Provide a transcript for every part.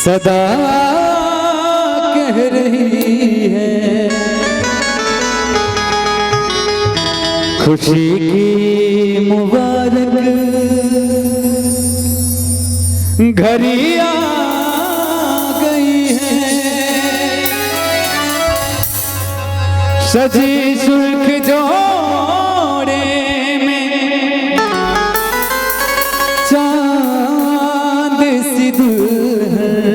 सदा कह रही है खुशी की मुबारक घड़ी आ गई है। सजी सुर्ख जोड़े में चांद सी दुल्हन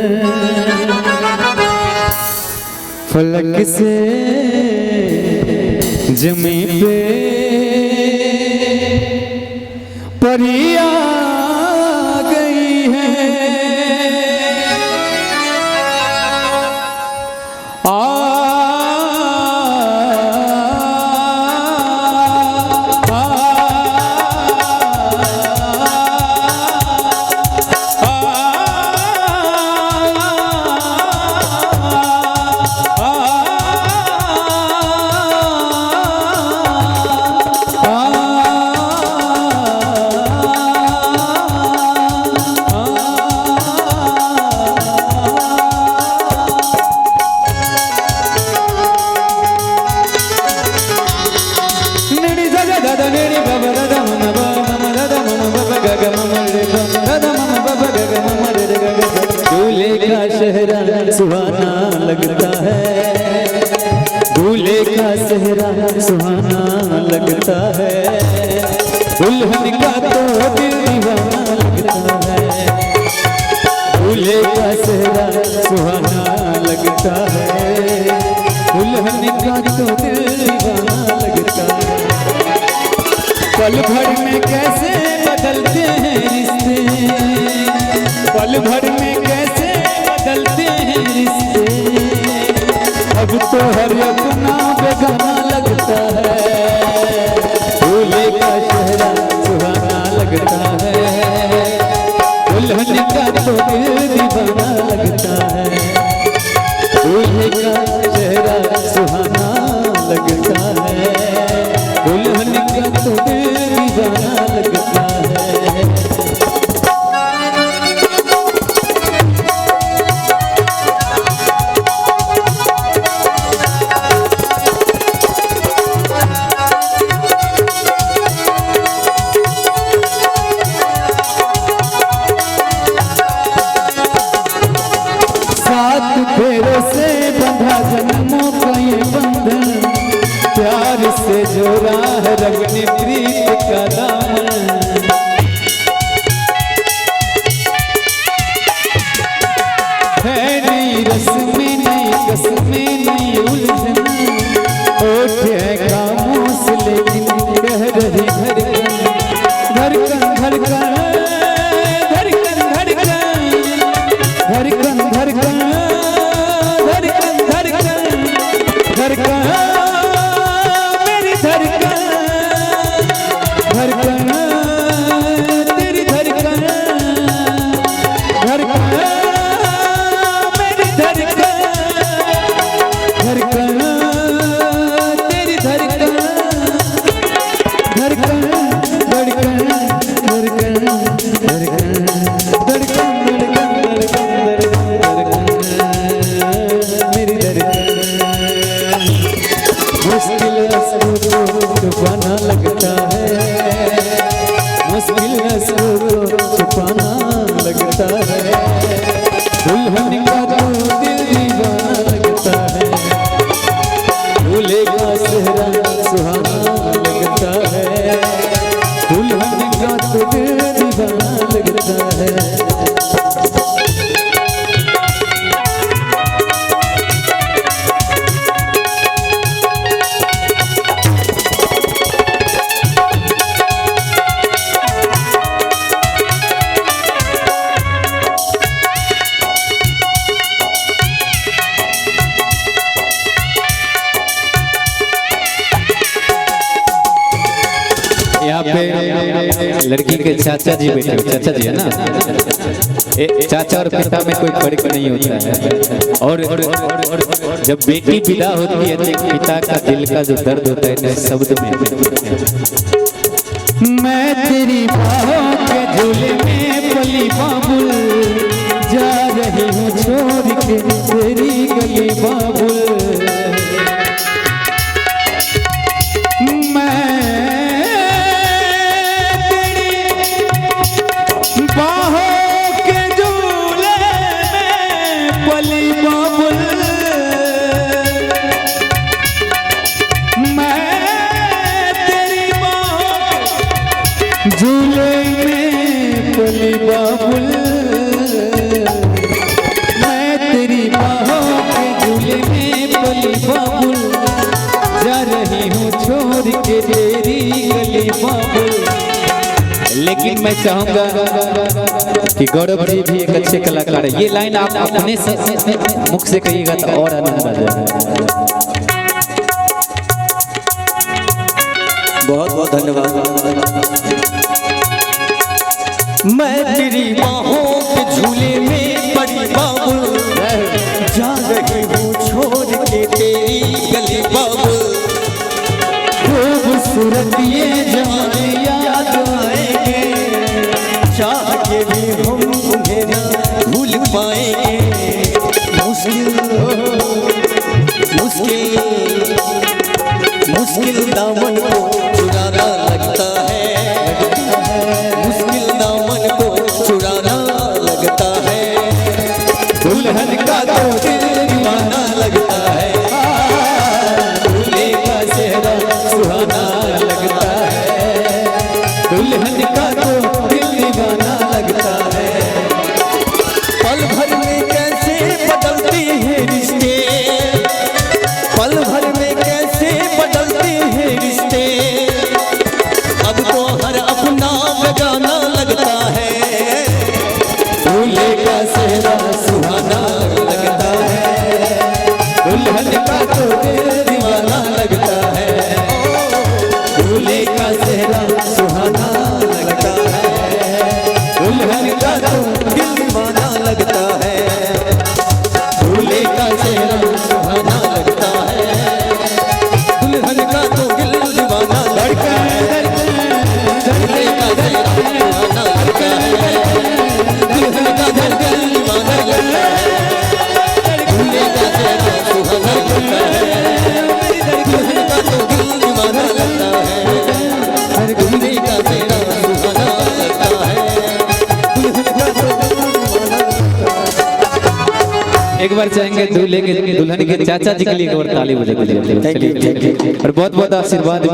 फलक से जमी पे परी आ गई है। दूल्हे का सेहरा सुहाना लगता है, दूल्हे का सेहरा सुहाना लगता है, दुल्हन का तो दिल दीवाना लगता है। दूल्हे का सेहरा सुहाना लगता है, दुल्हन का तो दिल दीवाना लगता है। पल भर में कैसे बदलते हैं रिश्ते, पल भर में कैसे बदलते हैं रिश्ते, अब तो हर अपना बेगाना लगता है। दूल्हे का चेहरा सुहाना लगता है, दुल्हन का तो दिल दीवाना लगता है। दूल्हे का चेहरा सुहाना लगता है, दुल्हन का तो दिल दीवाना लगता है। फेरों से बंधा जन्मों का ये बंधन, प्यार से जोड़ा है रग ने प्रीत का दामन। है नई रस्में नई कसमें नई उलझन, होठ है खामोश लेकिन कह रही धड़कन, धड़कन धड़कन धड़कन धड़कन धड़कन धड़कन धड़कन मेरी धड़कन, धड़कन तेरी धड़कन, धड़कन मेरी धड़कन, धड़कन तेरी धड़कन, धड़कन धड़कन धड़कन धड़कन मुश्किल रस्मों को छुपाना लगता है, मुश्किल रस्मों को छुपाना लगता है, दुल्हन का तो दिल दीवाना लगता है। दूल्हे का सेहरा सुहाना लगता है, दुल्हन का तो दिल दीवाना लगता है। यहाँ पे लड़की के चाचा जी बैठे, चाचा जी है ना, चाचा और पिता में कोई फर्क नहीं होता है। और जब बेटी विदा होती है तो पिता का दिल का जो दर्द होता है शब्द में। मैं तेरी बाहों के झूले में पली बाबुल जा रही हूँ छोड़ के तेरी गली बाबुल। मैं तेरी बाहों के झूले में पली बाबुल। झूले में पली बाबुल। मैं तेरी बाहों के झूले में पली बाबुल। जा रही हूँ छोड़ के तेरी गली बाबुल। लेकिन मैं चाहूंगा कि गौरव जी भी एक अच्छे कलाकार है। ये लाइन आप अपने मुख से कहिएगा तो और आनंद आ जाएगा। बहुत बहुत धन्यवाद। मैं तेरी बाहों के झूले में पली बाबुल। जा रही हूँ छोड़ के तेरी गली बाबुल। खूबसूरत ये जमाने याद आएंगे, चाह के भी हम तुम्हें न भूल पाएंगे। मुश्किल दामन को चुराना लगता है। मुश्किल दामन को चुराना लगता है। दुल्हन का तो दिल दीवाना लगता है। दूल्हे का चेहरा सुहाना लगता है। दुल्हन का तो दिल दीवाना लगता है। पल भर में कैसे बदलते हैं रिश्ते। पल भर में कैसे बदलते हैं रिश्ते। अब तो हर अपना बेगाना लगता है। दूल्हे का चेहरा सुहाना लगता है। दुल्हन का तो दिल दीवाना लगता है। दूल्हे का चेहरा सुहाना लगता है। दुल्हन का तो दिल दीवाना लगता है। दूल्हे का चेहरा सुहाना लगता है। दुल्हन का तो दिल दीवाना लगता है। दूल्हे का चेहरा सुहाना लगता है। दुल्हन का तो दिल दीवाना लगता है। दूल्हे का चेहरा सुहाना लगता है। दुल्हन का तो दिल दीवाना लगता है। दूल्हे का चेहरा सुहाना लगता है। दुल्हन का तो दिल दीवाना लगता है। एक बार चाहेंगे दूल्हे के दुल्हन के चाचा जी के लिए एक बार ताली बजा दीजिए। Thank you. और बहुत बहुत आशीर्वाद।